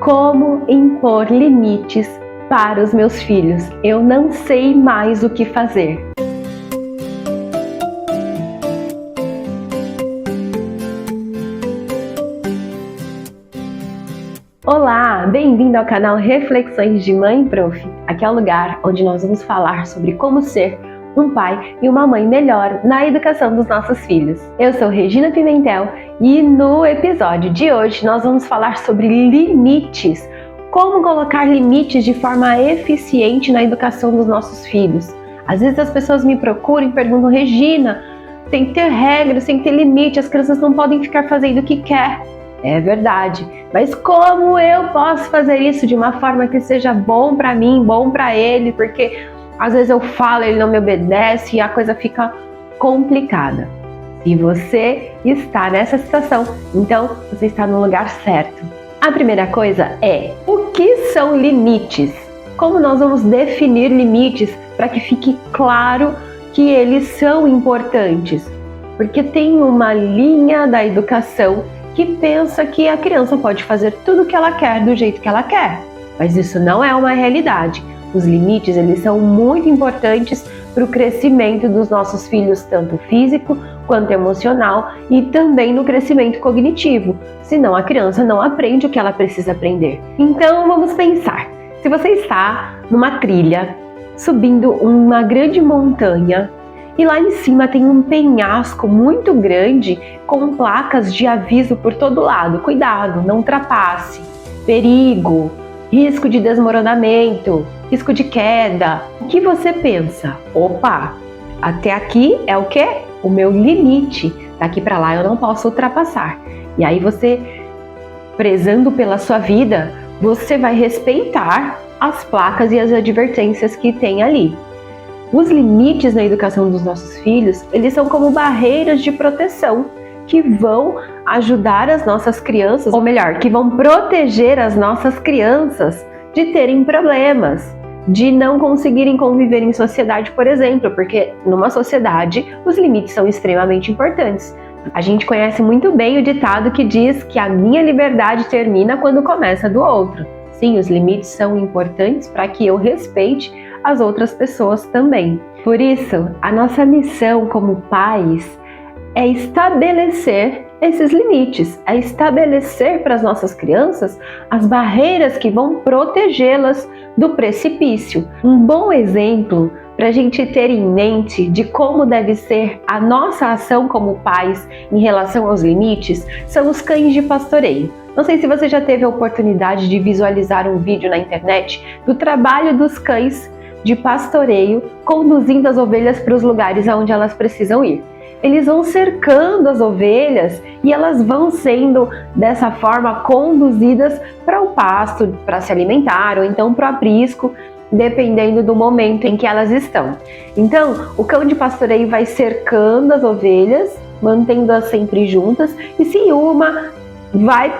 Como impor limites para os meus filhos? Eu não sei mais o que fazer. Olá, bem-vindo ao canal Reflexões de Mãe Prof. Aqui é o lugar onde nós vamos falar sobre como ser um pai e uma mãe melhor na educação dos nossos filhos. Eu sou Regina Pimentel e no episódio de hoje nós vamos falar sobre limites. Como colocar limites de forma eficiente na educação dos nossos filhos. Às vezes as pessoas me procuram e perguntam: Regina, tem que ter regras, tem que ter limite, as crianças não podem ficar fazendo o que quer. É verdade, mas como eu posso fazer isso de uma forma que seja bom para mim, bom para ele? Porque às vezes eu falo, ele não me obedece e a coisa fica complicada. Se você está nessa situação, então você está no lugar certo. A primeira coisa é: o que são limites? Como nós vamos definir limites para que fique claro que eles são importantes? Porque tem uma linha da educação que pensa que a criança pode fazer tudo o que ela quer do jeito que ela quer. Mas isso não é uma realidade. Os limites, eles são muito importantes para o crescimento dos nossos filhos, tanto físico quanto emocional, e também no crescimento cognitivo. Senão a criança não aprende o que ela precisa aprender. Então vamos pensar. Se você está numa trilha, subindo uma grande montanha, e lá em cima tem um penhasco muito grande com placas de aviso por todo lado. Cuidado, não ultrapasse. Perigo, risco de desmoronamento, risco de queda. O que você pensa? Opa, até aqui é o quê? O meu limite. Daqui para lá eu não posso ultrapassar. E aí você, prezando pela sua vida, você vai respeitar as placas e as advertências que tem ali. Os limites na educação dos nossos filhos, eles são como barreiras de proteção que vão ajudar as nossas crianças, ou melhor, que vão proteger as nossas crianças de terem problemas, de não conseguirem conviver em sociedade, por exemplo, porque numa sociedade os limites são extremamente importantes. A gente conhece muito bem o ditado que diz que a minha liberdade termina quando começa a do outro. Sim, os limites são importantes para que eu respeite as outras pessoas também. Por isso, a nossa missão como pais é estabelecer esses limites, é estabelecer para as nossas crianças as barreiras que vão protegê-las do precipício. Um bom exemplo para a gente ter em mente de como deve ser a nossa ação como pais em relação aos limites são os cães de pastoreio. Não sei se você já teve a oportunidade de visualizar um vídeo na internet do trabalho dos cães de pastoreio conduzindo as ovelhas para os lugares aonde elas precisam ir. Eles vão cercando as ovelhas e elas vão sendo dessa forma conduzidas para o pasto, para se alimentar ou então para o aprisco, dependendo do momento em que elas estão. Então, o cão de pastoreio vai cercando as ovelhas, mantendo-as sempre juntas, e se uma vai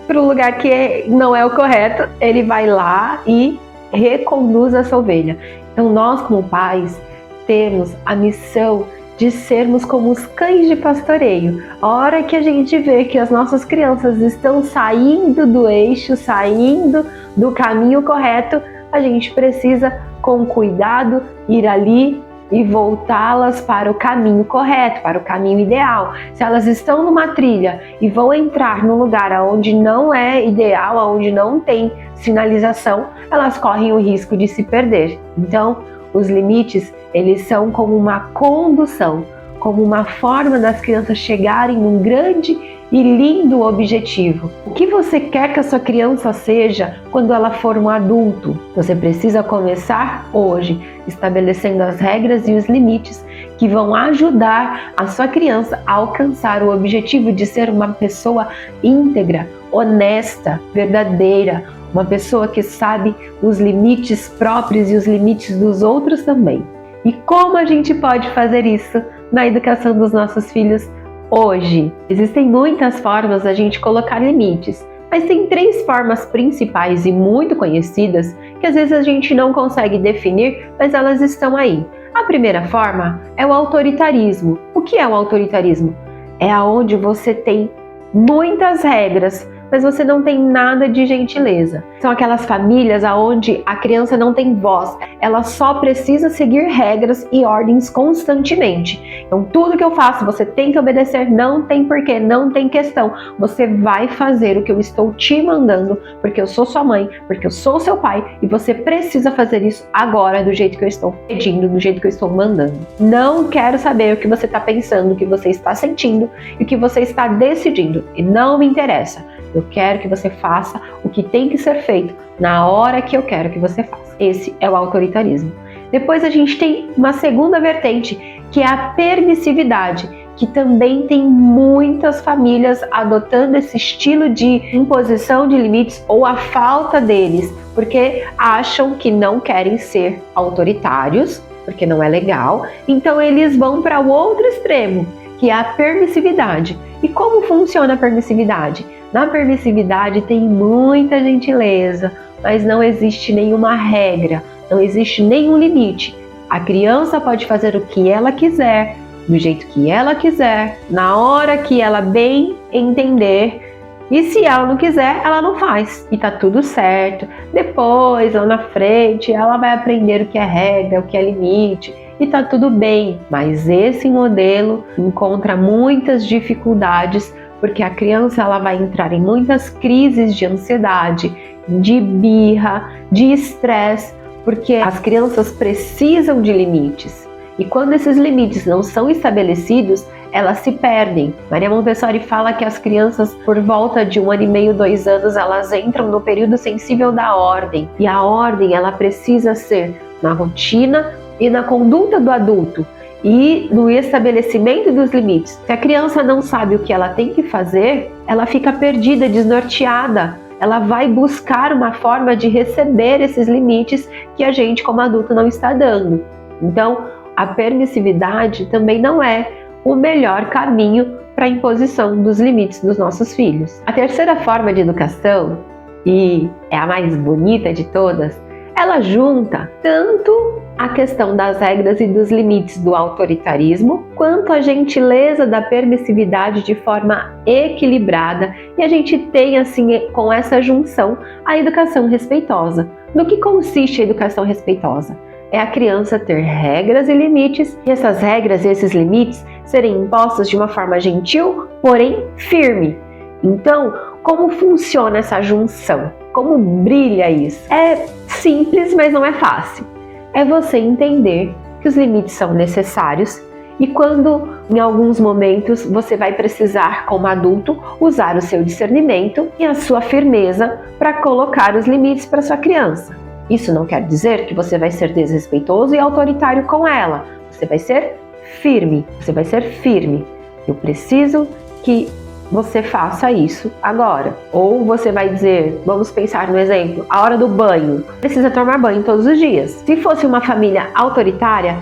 para o lugar que não é o correto, ele vai lá e reconduz essa ovelha. Então nós como pais temos a missão de sermos como os cães de pastoreio. A hora que a gente vê que as nossas crianças estão saindo do eixo, saindo do caminho correto, a gente precisa com cuidado ir ali e voltá-las para o caminho correto, para o caminho ideal. Se elas estão numa trilha e vão entrar num lugar onde não é ideal, onde não tem sinalização, elas correm o risco de se perder. Então, os limites, eles são como uma condução, como uma forma das crianças chegarem num grande e lindo objetivo. O que você quer que a sua criança seja quando ela for um adulto? Você precisa começar hoje, estabelecendo as regras e os limites que vão ajudar a sua criança a alcançar o objetivo de ser uma pessoa íntegra, honesta, verdadeira, uma pessoa que sabe os limites próprios e os limites dos outros também. E como a gente pode fazer isso na educação dos nossos filhos hoje? Existem muitas formas da gente colocar limites, mas tem 3 formas principais e muito conhecidas que às vezes a gente não consegue definir, mas elas estão aí. A primeira forma é o autoritarismo. O que é o autoritarismo? É aonde você tem muitas regras, mas você não tem nada de gentileza. São aquelas famílias onde a criança não tem voz, ela só precisa seguir regras e ordens constantemente. Então tudo que eu faço, você tem que obedecer, não tem porquê, não tem questão. Você vai fazer o que eu estou te mandando, porque eu sou sua mãe, porque eu sou seu pai, e você precisa fazer isso agora, do jeito que eu estou pedindo, do jeito que eu estou mandando. Não quero saber o que você está pensando, o que você está sentindo e o que você está decidindo, e não me interessa. Eu quero que você faça o que tem que ser feito na hora que eu quero que você faça. Esse é o autoritarismo. Depois a gente tem uma segunda vertente, que é a permissividade, que também tem muitas famílias adotando esse estilo de imposição de limites ou a falta deles, porque acham que não querem ser autoritários, porque não é legal, então eles vão para o outro extremo, que é a permissividade. E como funciona a permissividade? Na permissividade tem muita gentileza, mas não existe nenhuma regra, não existe nenhum limite. A criança pode fazer o que ela quiser, do jeito que ela quiser, na hora que ela bem entender, e se ela não quiser, ela não faz, e tá tudo certo. Depois, lá na frente, ela vai aprender o que é regra, o que é limite, e tá tudo bem. Mas esse modelo encontra muitas dificuldades, porque a criança ela vai entrar em muitas crises de ansiedade, de birra, de estresse, porque as crianças precisam de limites. E quando esses limites não são estabelecidos, elas se perdem. Maria Montessori fala que as crianças, por volta de 1 ano e meio, 2 anos, elas entram no período sensível da ordem. E a ordem, ela precisa ser na rotina e na conduta do adulto e no estabelecimento dos limites. Se a criança não sabe o que ela tem que fazer, ela fica perdida, desnorteada. Ela vai buscar uma forma de receber esses limites que a gente, como adulto, não está dando. Então, a permissividade também não é o melhor caminho para a imposição dos limites dos nossos filhos. A terceira forma de educação, e é a mais bonita de todas, ela junta tanto a questão das regras e dos limites do autoritarismo, quanto a gentileza da permissividade de forma equilibrada, e a gente tem, assim, com essa junção, a educação respeitosa. No que consiste a educação respeitosa? É a criança ter regras e limites, e essas regras e esses limites serem impostos de uma forma gentil, porém firme. Então, como funciona essa junção? Como brilha isso? É simples, mas não é fácil. É você entender que os limites são necessários e quando, em alguns momentos, você vai precisar, como adulto, usar o seu discernimento e a sua firmeza para colocar os limites para sua criança. Isso não quer dizer que você vai ser desrespeitoso e autoritário com ela. Você vai ser firme. Você vai ser firme. Eu preciso que você faça isso agora. Ou você vai dizer, vamos pensar no exemplo, a hora do banho. Precisa tomar banho todos os dias. Se fosse uma família autoritária,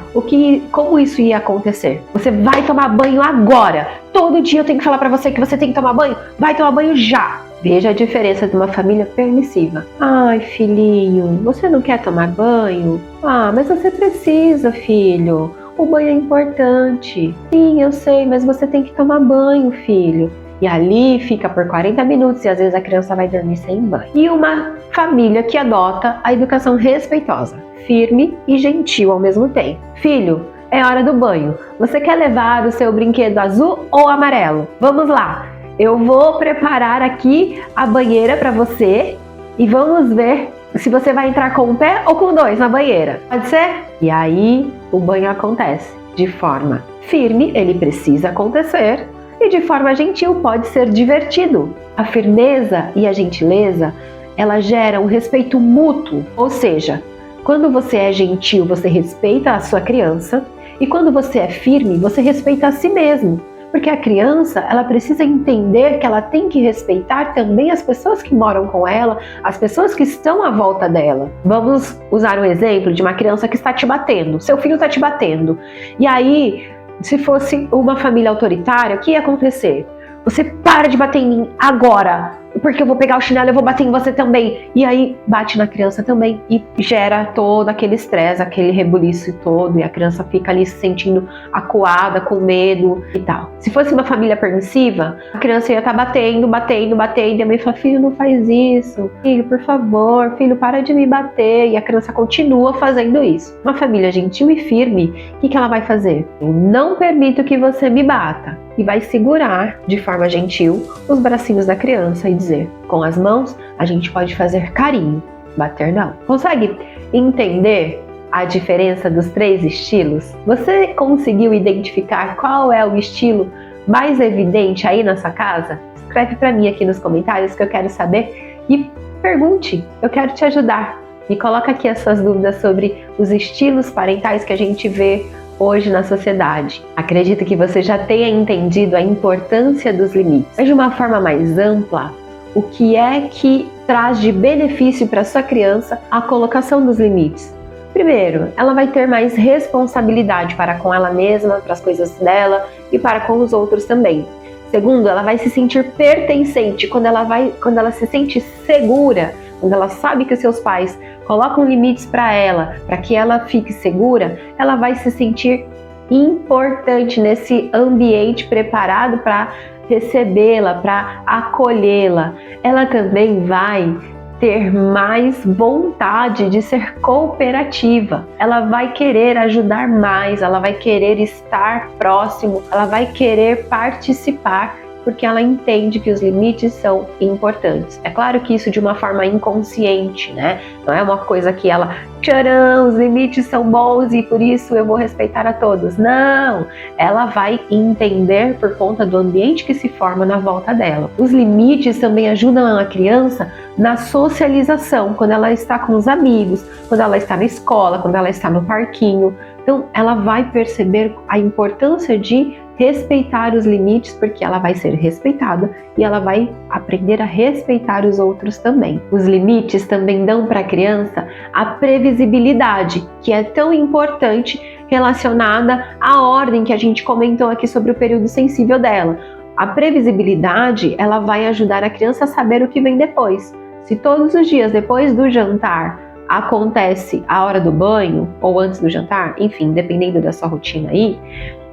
como isso ia acontecer? Você vai tomar banho agora. Todo dia eu tenho que falar pra você que você tem que tomar banho. Vai tomar banho já. Veja a diferença de uma família permissiva. Ai, filhinho, você não quer tomar banho? Ah, mas você precisa, filho. O banho é importante. Sim, eu sei, mas você tem que tomar banho, filho. E ali fica por 40 minutos e às vezes a criança vai dormir sem banho. E uma família que adota a educação respeitosa, firme e gentil ao mesmo tempo. Filho, é hora do banho. Você quer levar o seu brinquedo azul ou amarelo? Vamos lá. Eu vou preparar aqui a banheira para você e vamos ver se você vai entrar com um pé ou com 2 na banheira. Pode ser? E aí o banho acontece de forma firme, ele precisa acontecer, e de forma gentil pode ser divertido. A firmeza e a gentileza, ela gera um respeito mútuo, ou seja, quando você é gentil, você respeita a sua criança, e quando você é firme, você respeita a si mesmo. Porque a criança, ela precisa entender que ela tem que respeitar também as pessoas que moram com ela, as pessoas que estão à volta dela. Vamos usar um exemplo de uma criança que está te batendo. Seu filho está te batendo. E aí, se fosse uma família autoritária, o que ia acontecer? Você para de bater em mim agora. porque eu vou pegar o chinelo, eu vou bater em você também. E aí bate na criança também e gera todo aquele estresse, aquele rebuliço todo, e a criança fica ali se sentindo acuada, com medo e tal. Se fosse uma família permissiva, a criança ia estar batendo, e a mãe fala: filho, não faz isso, filho, por favor, filho, para de me bater, e a criança continua fazendo isso. Uma família gentil e firme, o que ela vai fazer? Eu não permito que você me bata, e vai segurar de forma gentil os bracinhos da criança e dizer: com as mãos a gente pode fazer carinho, bater não. Consegue entender a diferença dos 3 estilos? Você conseguiu identificar qual é o estilo mais evidente aí na sua casa? Escreve para mim aqui nos comentários que eu quero saber, e pergunte, eu quero te ajudar. Me coloca aqui as suas dúvidas sobre os estilos parentais que a gente vê hoje na sociedade. Acredito que você já tenha entendido a importância dos limites. Mas de uma forma mais ampla, o que é que traz de benefício para sua criança a colocação dos limites? Primeiro, ela vai ter mais responsabilidade para com ela mesma, para as coisas dela e para com os outros também. Segundo, ela vai se sentir pertencente. Quando ela se sente segura, quando ela sabe que os seus pais colocam limites para ela, para que ela fique segura, ela vai se sentir importante nesse ambiente preparado para recebê-la, para acolhê-la. Ela também vai ter mais vontade de ser cooperativa. Ela vai querer ajudar mais, ela vai querer estar próximo, ela vai querer participar, porque ela entende que os limites são importantes. É claro que isso de uma forma inconsciente, né? Não é uma coisa que ela, tcharam, os limites são bons e por isso eu vou respeitar a todos. Não! Ela vai entender por conta do ambiente que se forma na volta dela. Os limites também ajudam a criança na socialização, quando ela está com os amigos, quando ela está na escola, quando ela está no parquinho. Então, ela vai perceber a importância de respeitar os limites, porque ela vai ser respeitada e ela vai aprender a respeitar os outros também. Os limites também dão para a criança a previsibilidade, que é tão importante, relacionada à ordem que a gente comentou aqui sobre o período sensível dela. A previsibilidade, ela vai ajudar a criança a saber o que vem depois. Se todos os dias depois do jantar acontece a hora do banho ou antes do jantar, enfim, dependendo da sua rotina aí,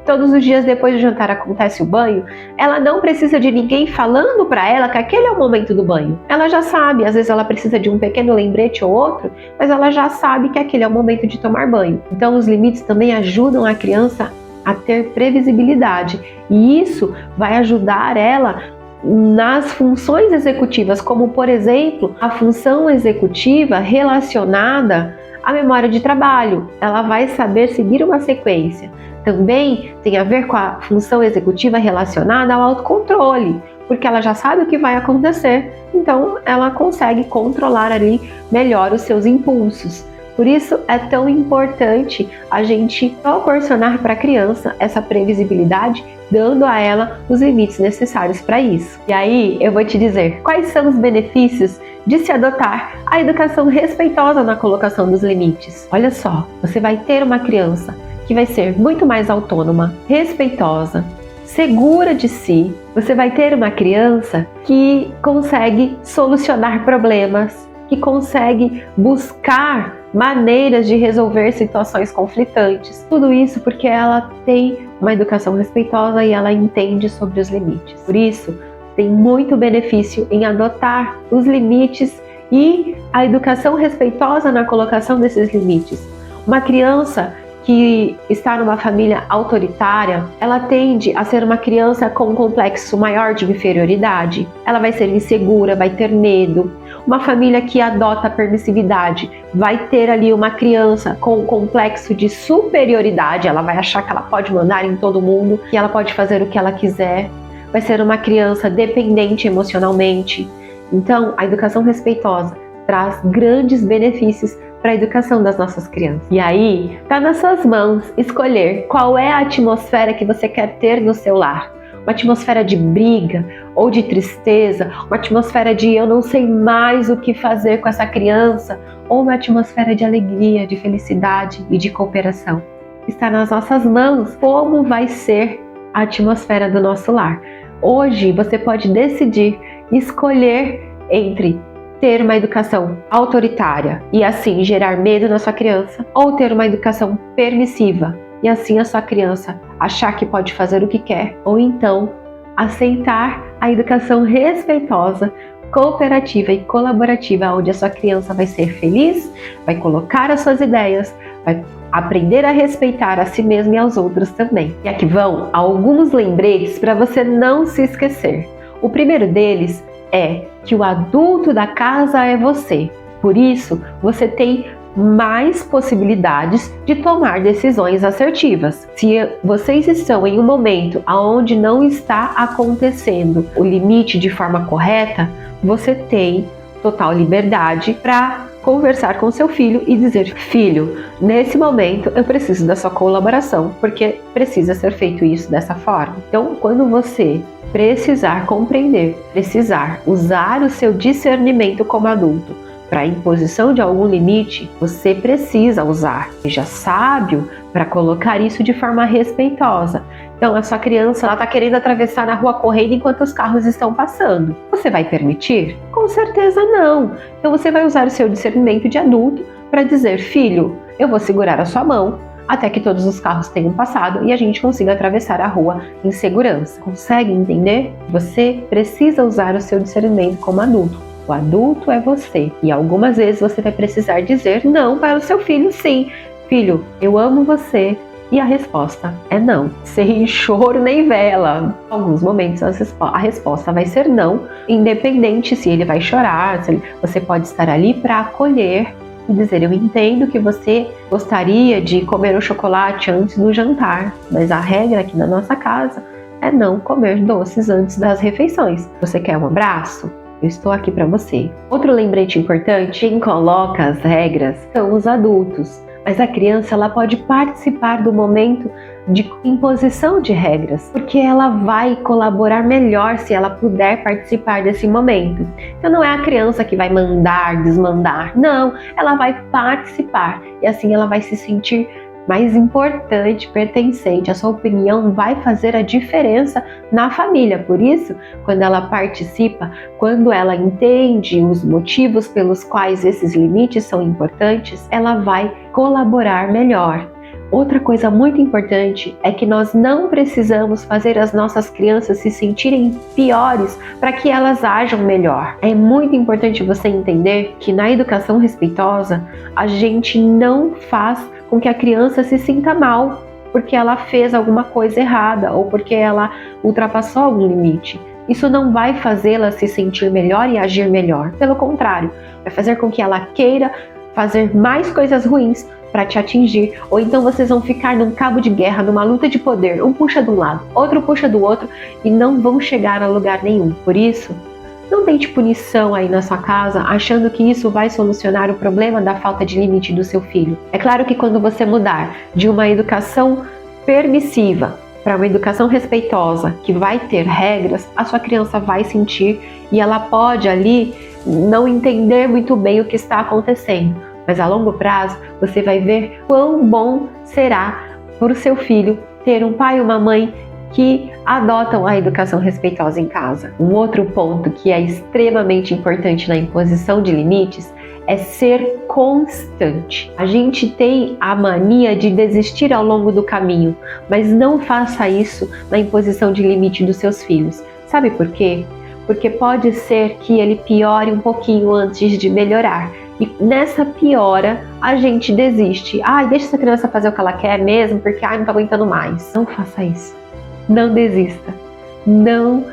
todos os dias depois do jantar acontece o banho, ela não precisa de ninguém falando para ela que aquele é o momento do banho. Ela já sabe, às vezes ela precisa de um pequeno lembrete ou outro, mas ela já sabe que aquele é o momento de tomar banho. Então os limites também ajudam a criança a ter previsibilidade, e isso vai ajudar ela nas funções executivas, como por exemplo, a função executiva relacionada à memória de trabalho. Ela vai saber seguir uma sequência. Também tem a ver com a função executiva relacionada ao autocontrole, porque ela já sabe o que vai acontecer, então ela consegue controlar ali melhor os seus impulsos. Por isso é tão importante a gente proporcionar para a criança essa previsibilidade, dando a ela os limites necessários para isso. E aí eu vou te dizer quais são os benefícios de se adotar a educação respeitosa na colocação dos limites. Olha só, você vai ter uma criança que vai ser muito mais autônoma, respeitosa, segura de si. Você vai ter uma criança que consegue solucionar problemas, que consegue buscar maneiras de resolver situações conflitantes. Tudo isso porque ela tem uma educação respeitosa e ela entende sobre os limites. Por isso, tem muito benefício em adotar os limites e a educação respeitosa na colocação desses limites. Uma criança que está numa família autoritária, ela tende a ser uma criança com um complexo maior de inferioridade. Ela vai ser insegura, vai ter medo. Uma família que adota a permissividade vai ter ali uma criança com um complexo de superioridade. Ela vai achar que ela pode mandar em todo mundo, que ela pode fazer o que ela quiser. Vai ser uma criança dependente emocionalmente. Então, a educação respeitosa traz grandes benefícios para a educação das nossas crianças. E aí, está nas suas mãos escolher qual é a atmosfera que você quer ter no seu lar. Uma atmosfera de briga ou de tristeza, uma atmosfera de eu não sei mais o que fazer com essa criança, ou uma atmosfera de alegria, de felicidade e de cooperação. Está nas nossas mãos como vai ser a atmosfera do nosso lar. Hoje você pode decidir escolher entre ter uma educação autoritária e assim gerar medo na sua criança, ou ter uma educação permissiva e assim a sua criança achar que pode fazer o que quer, ou então aceitar a educação respeitosa, cooperativa e colaborativa, onde a sua criança vai ser feliz, vai colocar as suas ideias, vai aprender a respeitar a si mesmo e aos outros também. E aqui vão alguns lembretes para você não se esquecer. O primeiro deles é que o adulto da casa é você. Por isso, você tem mais possibilidades de tomar decisões assertivas. Se vocês estão em um momento onde não está acontecendo o limite de forma correta, você tem total liberdade para conversar com seu filho e dizer: filho, nesse momento eu preciso da sua colaboração, porque precisa ser feito isso dessa forma. Então, quando você precisar compreender, precisar usar o seu discernimento como adulto para a imposição de algum limite, você precisa usar. Seja sábio para colocar isso de forma respeitosa. Então, a sua criança está querendo atravessar na rua correndo enquanto os carros estão passando. Você vai permitir? Com certeza não. Então, você vai usar o seu discernimento de adulto para dizer: filho, eu vou segurar a sua mão até que todos os carros tenham passado e a gente consiga atravessar a rua em segurança. Consegue entender? Você precisa usar o seu discernimento como adulto. O adulto é você. E algumas vezes você vai precisar dizer não para o seu filho, sim. Filho, eu amo você. E a resposta é não. Sem choro nem vela. Em alguns momentos a resposta vai ser não, independente se ele vai chorar. Você pode estar ali para acolher e dizer: eu entendo que você gostaria de comer o chocolate antes do jantar, mas a regra aqui na nossa casa é não comer doces antes das refeições. Você quer um abraço? Eu estou aqui para você. Outro lembrete importante: quem coloca as regras são os adultos, mas a criança ela pode participar do momento de imposição de regras, porque ela vai colaborar melhor se ela puder participar desse momento. Então não é a criança que vai mandar, desmandar, não, ela vai participar e assim ela vai se sentir mais importante, pertencente. A sua opinião vai fazer a diferença na família. Por isso, quando ela participa, quando ela entende os motivos pelos quais esses limites são importantes, ela vai colaborar melhor. Outra coisa muito importante é que nós não precisamos fazer as nossas crianças se sentirem piores para que elas ajam melhor. É muito importante você entender que na educação respeitosa, a gente não faz com que a criança se sinta mal porque ela fez alguma coisa errada ou porque ela ultrapassou algum limite. Isso não vai fazê-la se sentir melhor e agir melhor. Pelo contrário, vai fazer com que ela queira fazer mais coisas ruins para te atingir, ou então vocês vão ficar num cabo de guerra, numa luta de poder, um puxa de um lado, outro puxa do outro e não vão chegar a lugar nenhum. Por isso, não tente punição aí na sua casa, achando que isso vai solucionar o problema da falta de limite do seu filho. É claro que quando você mudar de uma educação permissiva para uma educação respeitosa, que vai ter regras, a sua criança vai sentir e ela pode ali não entender muito bem o que está acontecendo. Mas a longo prazo, você vai ver quão bom será para o seu filho ter um pai e uma mãe que adotam a educação respeitosa em casa. Um outro ponto que é extremamente importante na imposição de limites é ser constante. A gente tem a mania de desistir ao longo do caminho, mas não faça isso na imposição de limite dos seus filhos. Sabe por quê? Porque pode ser que ele piore um pouquinho antes de melhorar. E nessa piora, a gente desiste. Deixa essa criança fazer o que ela quer mesmo, porque não tá aguentando mais. Não faça isso. Não desista. Não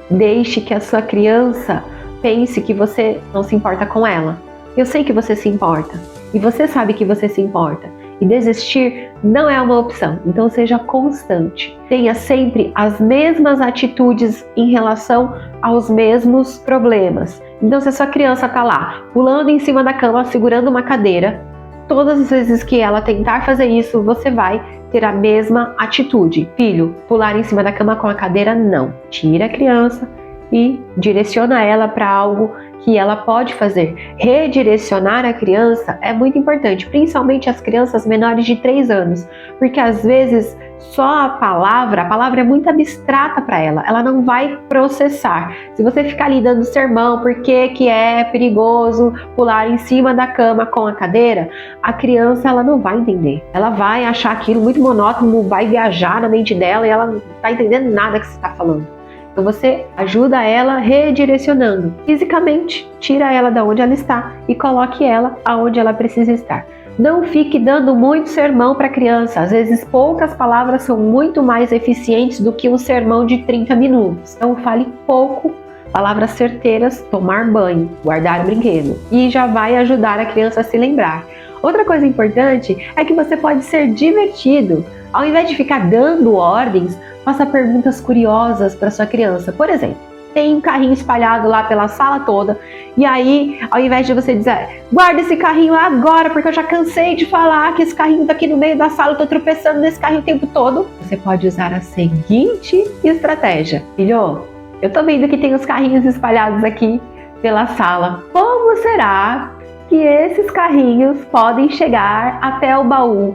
deixe que a sua criança pense que você não se importa com ela. Eu sei que você se importa. E você sabe que você se importa. E desistir não é uma opção. Então seja constante. Tenha sempre as mesmas atitudes em relação aos mesmos problemas. Então se a sua criança está lá, pulando em cima da cama, segurando uma cadeira, todas as vezes que ela tentar fazer isso, você vai ter a mesma atitude. Filho, pular em cima da cama com a cadeira, não. Tira a criança e direciona ela para algo que ela pode fazer. Redirecionar a criança é muito importante, principalmente as crianças menores de 3 anos, porque às vezes só a palavra é muito abstrata para ela não vai processar. Se você ficar ali dando sermão, por que é perigoso pular em cima da cama com a cadeira, a criança ela não vai entender. Ela vai achar aquilo muito monótono, vai viajar na mente dela e ela não está entendendo nada que você está falando. Então você ajuda ela redirecionando fisicamente, tira ela da onde ela está e coloque ela aonde ela precisa estar. Não fique dando muito sermão para a criança. Às vezes poucas palavras são muito mais eficientes do que um sermão de 30 minutos. Então fale pouco, palavras certeiras, tomar banho, guardar o brinquedo. E já vai ajudar a criança a se lembrar. Outra coisa importante é que você pode ser divertido. Ao invés de ficar dando ordens, faça perguntas curiosas para sua criança. Por exemplo, tem um carrinho espalhado lá pela sala toda, e aí, ao invés de você dizer, guarda esse carrinho agora, porque eu já cansei de falar que esse carrinho tá aqui no meio da sala, eu tô tropeçando nesse carrinho o tempo todo, você pode usar a seguinte estratégia. Filho, eu tô vendo que tem os carrinhos espalhados aqui pela sala. Como será que esses carrinhos podem chegar até o baú?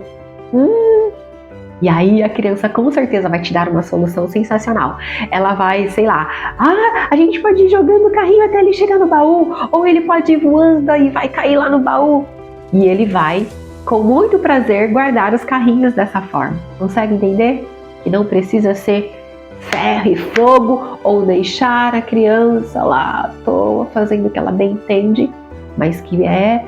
E aí a criança com certeza vai te dar uma solução sensacional. Ela vai, sei lá, a gente pode ir jogando o carrinho até ele chegar no baú, ou ele pode ir voando e vai cair lá no baú. E ele vai, com muito prazer, guardar os carrinhos dessa forma. Consegue entender? Que não precisa ser ferro e fogo, ou deixar a criança lá à toa, fazendo o que ela bem entende, mas que é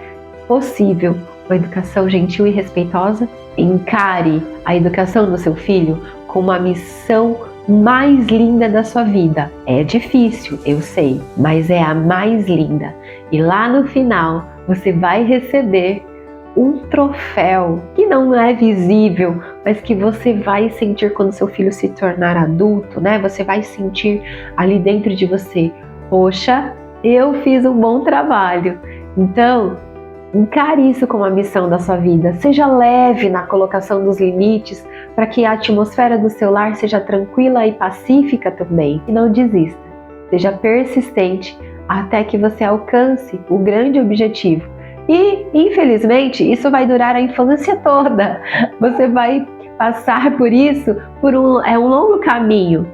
possível. Uma educação gentil e respeitosa. Encare a educação do seu filho como a missão mais linda da sua vida. É difícil, eu sei, mas é a mais linda. E lá no final, você vai receber um troféu que não é visível, mas que você vai sentir quando seu filho se tornar adulto, né? Você vai sentir ali dentro de você, poxa, eu fiz um bom trabalho. Então, encare isso como a missão da sua vida. Seja leve na colocação dos limites para que a atmosfera do seu lar seja tranquila e pacífica também. E não desista. Seja persistente até que você alcance o grande objetivo. E, infelizmente, isso vai durar a infância toda. Você vai passar por isso é um longo caminho.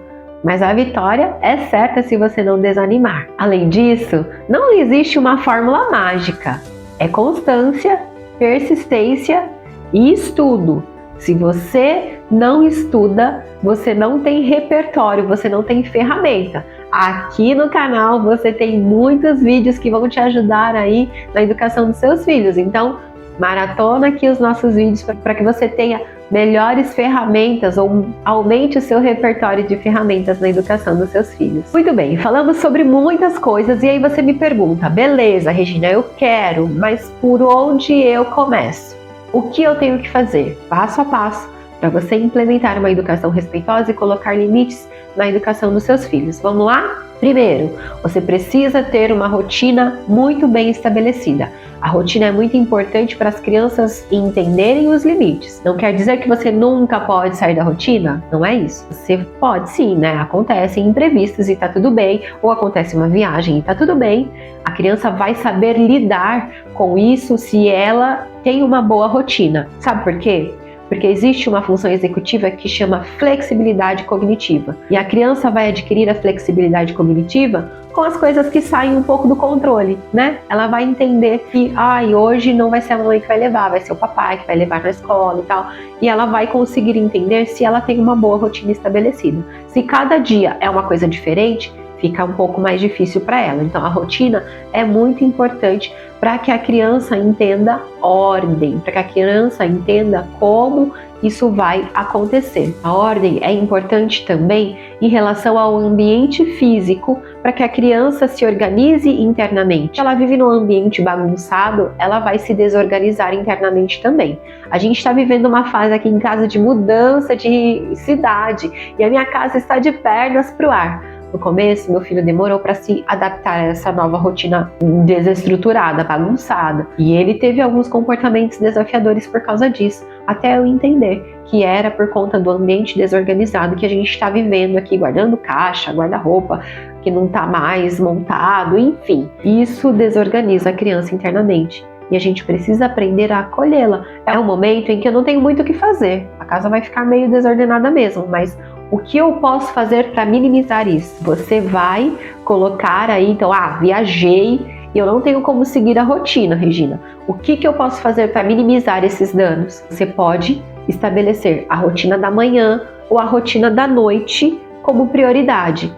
Mas a vitória é certa se você não desanimar. Além disso, não existe uma fórmula mágica. É constância, persistência e estudo. Se você não estuda, você não tem repertório, você não tem ferramenta. Aqui no canal você tem muitos vídeos que vão te ajudar aí na educação dos seus filhos. Então, maratona aqui os nossos vídeos para que você tenha melhores ferramentas ou aumente o seu repertório de ferramentas na educação dos seus filhos. Muito bem, falamos sobre muitas coisas e aí você me pergunta, beleza, Regina, eu quero, mas por onde eu começo? O que eu tenho que fazer? Passo a passo para você implementar uma educação respeitosa e colocar limites na educação dos seus filhos. Vamos lá? Primeiro, você precisa ter uma rotina muito bem estabelecida. A rotina é muito importante para as crianças entenderem os limites. Não quer dizer que você nunca pode sair da rotina? Não é isso. Você pode sim, né? Acontecem imprevistos e tá tudo bem, ou acontece uma viagem e tá tudo bem. A criança vai saber lidar com isso se ela tem uma boa rotina. Sabe por quê? Porque existe uma função executiva que chama flexibilidade cognitiva. E a criança vai adquirir a flexibilidade cognitiva com as coisas que saem um pouco do controle, né? Ela vai entender que, hoje não vai ser a mamãe que vai levar, vai ser o papai que vai levar na escola e tal. E ela vai conseguir entender se ela tem uma boa rotina estabelecida. Se cada dia é uma coisa diferente, fica um pouco mais difícil para ela. Então a rotina é muito importante para que a criança entenda ordem, para que a criança entenda como isso vai acontecer. A ordem é importante também em relação ao ambiente físico, para que a criança se organize internamente. Se ela vive num ambiente bagunçado, ela vai se desorganizar internamente também. A gente está vivendo uma fase aqui em casa de mudança de cidade e a minha casa está de pernas para o ar. No começo, meu filho demorou para se adaptar a essa nova rotina desestruturada, bagunçada. E ele teve alguns comportamentos desafiadores por causa disso, até eu entender que era por conta do ambiente desorganizado que a gente está vivendo aqui, guardando caixa, guarda-roupa, que não está mais montado, enfim. Isso desorganiza a criança internamente. e a gente precisa aprender a acolhê-la. É um momento em que eu não tenho muito o que fazer, a casa vai ficar meio desordenada mesmo, mas o que eu posso fazer para minimizar isso? Você vai colocar aí, então, viajei e eu não tenho como seguir a rotina, Regina. O que eu posso fazer para minimizar esses danos? Você pode estabelecer a rotina da manhã ou a rotina da noite como prioridade.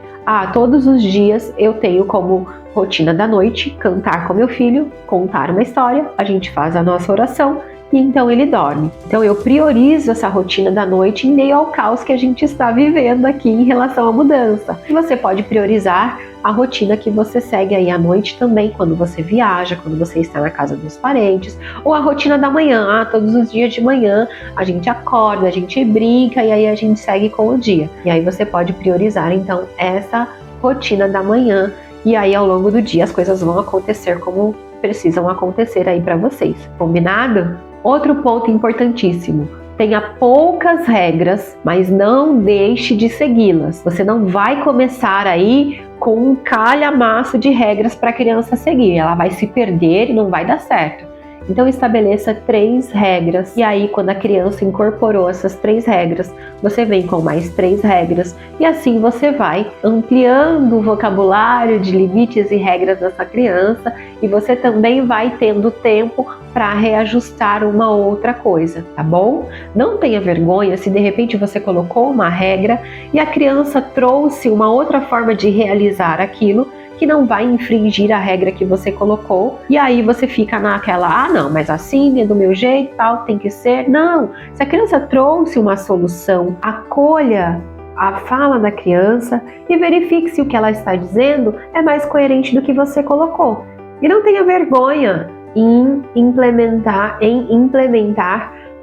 Todos os dias eu tenho como rotina da noite cantar com meu filho, contar uma história, a gente faz a nossa oração e então ele dorme. Então eu priorizo essa rotina da noite em meio ao caos que a gente está vivendo aqui em relação à mudança. E você pode priorizar a rotina que você segue aí à noite também, quando você viaja, quando você está na casa dos parentes, ou a rotina da manhã, todos os dias de manhã a gente acorda, a gente brinca e aí a gente segue com o dia. E aí você pode priorizar então essa rotina da manhã e aí ao longo do dia as coisas vão acontecer como precisam acontecer aí para vocês. Combinado? Outro ponto importantíssimo. Tenha poucas regras, mas não deixe de segui-las. Você não vai começar aí com um calhamaço de regras para a criança seguir. Ela vai se perder e não vai dar certo. Então estabeleça 3 regras e aí quando a criança incorporou essas 3 regras, você vem com mais 3 regras e assim você vai ampliando o vocabulário de limites e regras dessa criança e você também vai tendo tempo para reajustar uma outra coisa, tá bom? Não tenha vergonha se de repente você colocou uma regra e a criança trouxe uma outra forma de realizar aquilo que não vai infringir a regra que você colocou, e aí você fica naquela, não, mas assim é do meu jeito, tal, tem que ser. Não, se a criança trouxe uma solução, acolha a fala da criança e verifique se o que ela está dizendo é mais coerente do que você colocou. E não tenha vergonha em implementar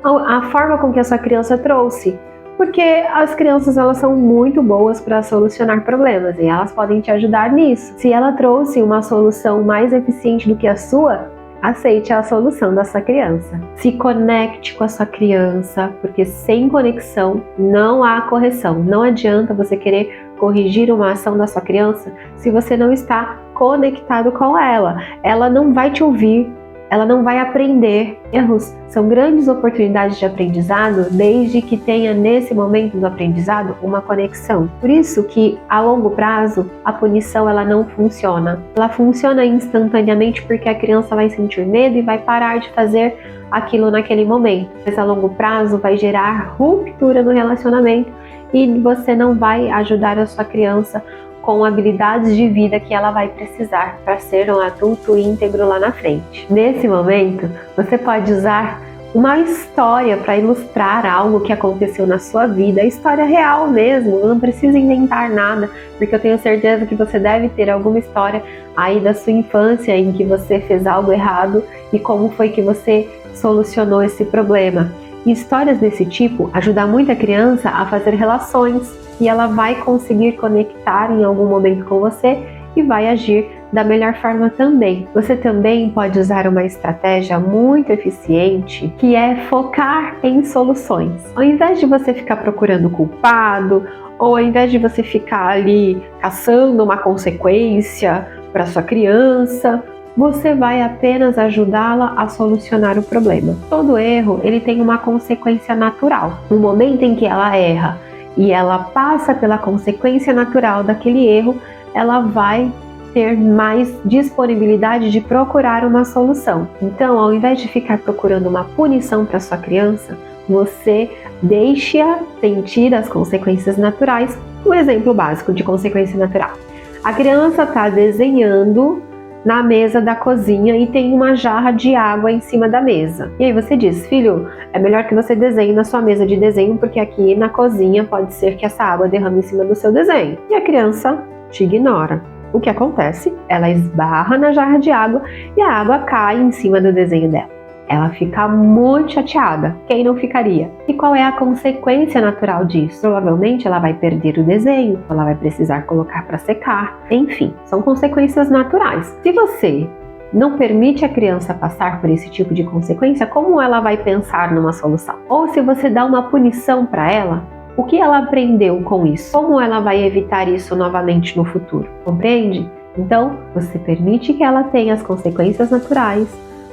a forma com que a sua criança trouxe. Porque as crianças elas são muito boas para solucionar problemas e elas podem te ajudar nisso. Se ela trouxe uma solução mais eficiente do que a sua, aceite a solução dessa criança. Se conecte com a sua criança, porque sem conexão não há correção. Não adianta você querer corrigir uma ação da sua criança se você não está conectado com ela. Ela não vai te ouvir. Ela não vai aprender. Erros são grandes oportunidades de aprendizado, desde que tenha nesse momento do aprendizado uma conexão. Por isso que a longo prazo a punição ela não funciona. Ela funciona instantaneamente porque a criança vai sentir medo e vai parar de fazer aquilo naquele momento. Mas a longo prazo vai gerar ruptura no relacionamento e você não vai ajudar a sua criança com habilidades de vida que ela vai precisar para ser um adulto íntegro lá na frente. Nesse momento, você pode usar uma história para ilustrar algo que aconteceu na sua vida, história real mesmo, não precisa inventar nada, porque eu tenho certeza que você deve ter alguma história aí da sua infância em que você fez algo errado e como foi que você solucionou esse problema. E histórias desse tipo ajudam muito a criança a fazer relações e ela vai conseguir conectar em algum momento com você e vai agir da melhor forma também. Você também pode usar uma estratégia muito eficiente que é focar em soluções. Ao invés de você ficar procurando culpado ou ao invés de você ficar ali caçando uma consequência para sua criança, você vai apenas ajudá-la a solucionar o problema. Todo erro ele tem uma consequência natural. No momento em que ela erra e ela passa pela consequência natural daquele erro, ela vai ter mais disponibilidade de procurar uma solução. Então, ao invés de ficar procurando uma punição para sua criança, você deixe-a sentir as consequências naturais. Um exemplo básico de consequência natural. A criança está desenhando na mesa da cozinha e tem uma jarra de água em cima da mesa. E aí você diz, filho, é melhor que você desenhe na sua mesa de desenho, porque aqui na cozinha pode ser que essa água derrame em cima do seu desenho. E a criança te ignora. O que acontece? Ela esbarra na jarra de água e a água cai em cima do desenho dela. Ela fica muito chateada. Quem não ficaria? E qual é a consequência natural disso? Provavelmente ela vai perder o desenho, ela vai precisar colocar para secar. Enfim, são consequências naturais. Se você não permite a criança passar por esse tipo de consequência, como ela vai pensar numa solução? Ou se você dá uma punição para ela, o que ela aprendeu com isso? Como ela vai evitar isso novamente no futuro? Compreende? Então, você permite que ela tenha as consequências naturais,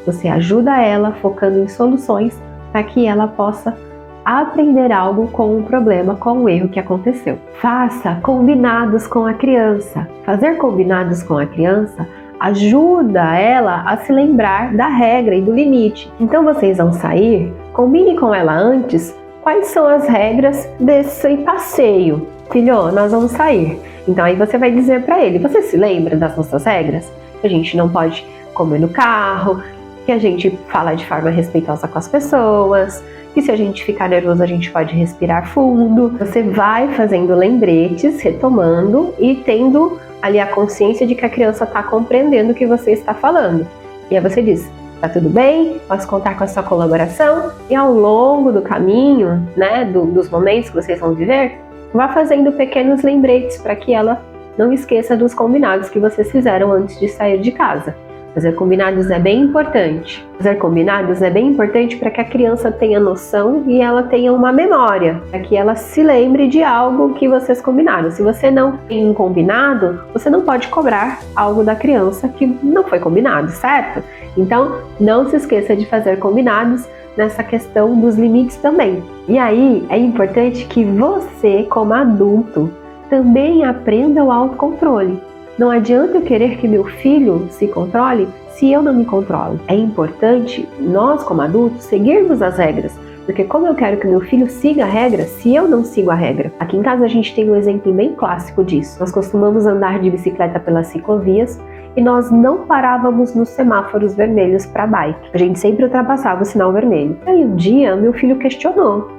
Você ajuda ela focando em soluções para que ela possa aprender algo com o problema, com o erro que aconteceu. Faça combinados com a criança. Fazer combinados com a criança ajuda ela a se lembrar da regra e do limite. Então vocês vão sair, combine com ela antes quais são as regras desse passeio. Filho, nós vamos sair. Então aí você vai dizer para ele, você se lembra das nossas regras? Que a gente não pode comer no carro, que a gente fala de forma respeitosa com as pessoas, que se a gente ficar nervoso a gente pode respirar fundo. Você vai fazendo lembretes, retomando e tendo ali a consciência de que a criança está compreendendo o que você está falando. E aí você diz, tá tudo bem? Posso contar com a sua colaboração? E ao longo do caminho, né, dos momentos que vocês vão viver, vá fazendo pequenos lembretes para que ela não esqueça dos combinados que vocês fizeram antes de sair de casa. Fazer combinados é bem importante. Fazer combinados é bem importante para que a criança tenha noção e ela tenha uma memória, para que ela se lembre de algo que vocês combinaram. Se você não tem um combinado, você não pode cobrar algo da criança que não foi combinado, certo? Então, não se esqueça de fazer combinados nessa questão dos limites também. E aí, é importante que você, como adulto, também aprenda o autocontrole. Não adianta eu querer que meu filho se controle se eu não me controlo. É importante nós, como adultos, seguirmos as regras, porque como eu quero que meu filho siga a regra se eu não sigo a regra? Aqui em casa a gente tem um exemplo bem clássico disso. Nós costumamos andar de bicicleta pelas ciclovias e nós não parávamos nos semáforos vermelhos para bike. A gente sempre ultrapassava o sinal vermelho. Aí um dia meu filho questionou,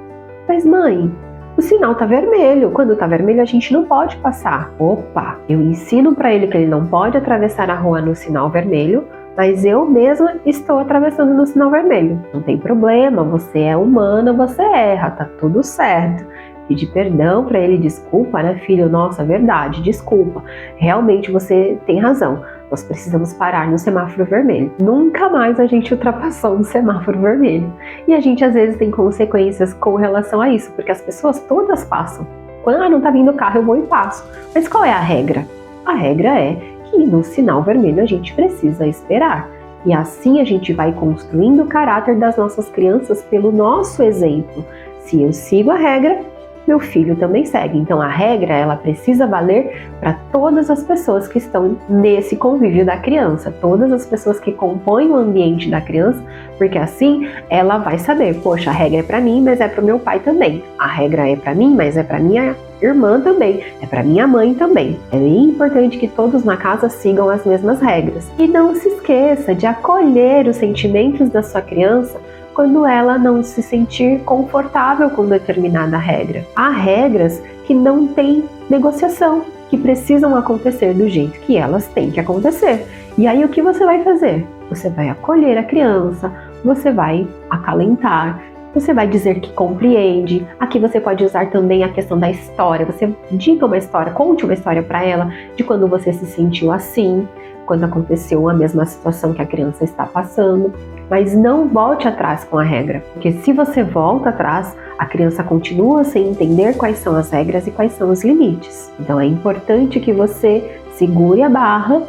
mas mãe, o sinal tá vermelho, quando tá vermelho a gente não pode passar. Opa, eu ensino para ele que ele não pode atravessar a rua no sinal vermelho, mas eu mesma estou atravessando no sinal vermelho. Não tem problema, você é humana, você erra, tá tudo certo. Pedir perdão para ele, desculpa, né filho? Nossa, verdade, desculpa. Realmente você tem razão. Nós precisamos parar no semáforo vermelho. Nunca mais a gente ultrapassou um semáforo vermelho. E a gente às vezes tem consequências com relação a isso, porque as pessoas todas passam. Quando não tá vindo o carro, eu vou e passo. Mas qual é a regra? A regra é que no sinal vermelho a gente precisa esperar. E assim a gente vai construindo o caráter das nossas crianças pelo nosso exemplo. Se eu sigo a regra, meu filho também segue. Então a regra, ela precisa valer para todas as pessoas que estão nesse convívio da criança, todas as pessoas que compõem o ambiente da criança, porque assim ela vai saber, poxa, a regra é para mim, mas é para o meu pai também. A regra é para mim, mas é para minha irmã também, é para minha mãe também. É bem importante que todos na casa sigam as mesmas regras. E não se esqueça de acolher os sentimentos da sua criança quando ela não se sentir confortável com determinada regra. Há regras que não têm negociação, que precisam acontecer do jeito que elas têm que acontecer. E aí o que você vai fazer? Você vai acolher a criança, você vai acalentar, você vai dizer que compreende. Aqui você pode usar também a questão da história. Você diga uma história, conte uma história para ela de quando você se sentiu assim, quando aconteceu a mesma situação que a criança está passando. Mas não volte atrás com a regra, porque se você volta atrás, a criança continua sem entender quais são as regras e quais são os limites. Então é importante que você segure a barra,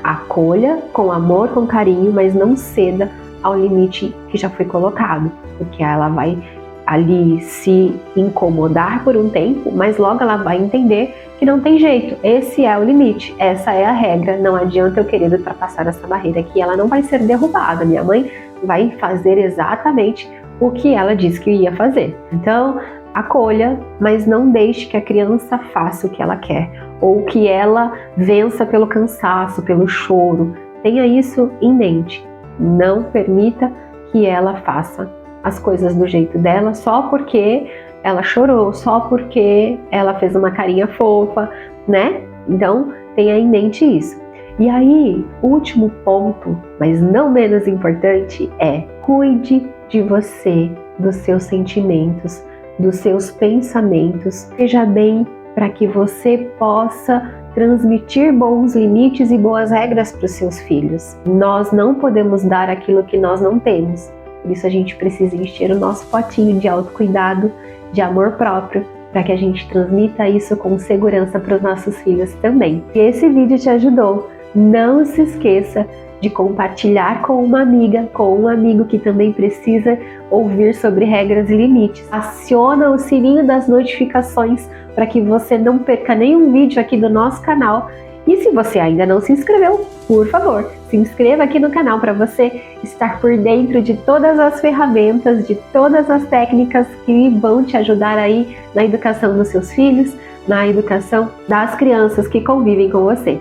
acolha com amor, com carinho, mas não ceda ao limite que já foi colocado, porque ela vai ali se incomodar por um tempo, mas logo ela vai entender que não tem jeito, esse é o limite, essa é a regra, não adianta eu querer ultrapassar essa barreira aqui, ela não vai ser derrubada, minha mãe vai fazer exatamente o que ela disse que ia fazer. Então, acolha, mas não deixe que a criança faça o que ela quer, ou que ela vença pelo cansaço, pelo choro, tenha isso em mente, não permita que ela faça as coisas do jeito dela só porque ela chorou, só porque ela fez uma carinha fofa, né? Então, tenha em mente isso. E aí, o último ponto, mas não menos importante, é cuide de você, dos seus sentimentos, dos seus pensamentos. Seja bem para que você possa transmitir bons limites e boas regras para os seus filhos. Nós não podemos dar aquilo que nós não temos. Por isso a gente precisa encher o nosso potinho de autocuidado, de amor próprio, para que a gente transmita isso com segurança para os nossos filhos também. Se esse vídeo te ajudou, não se esqueça de compartilhar com uma amiga, com um amigo que também precisa ouvir sobre regras e limites. Aciona o sininho das notificações para que você não perca nenhum vídeo aqui do nosso canal. E se você ainda não se inscreveu, por favor, se inscreva aqui no canal para você estar por dentro de todas as ferramentas, de todas as técnicas que vão te ajudar aí na educação dos seus filhos, na educação das crianças que convivem com você.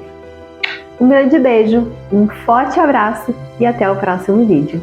Um grande beijo, um forte abraço e até o próximo vídeo.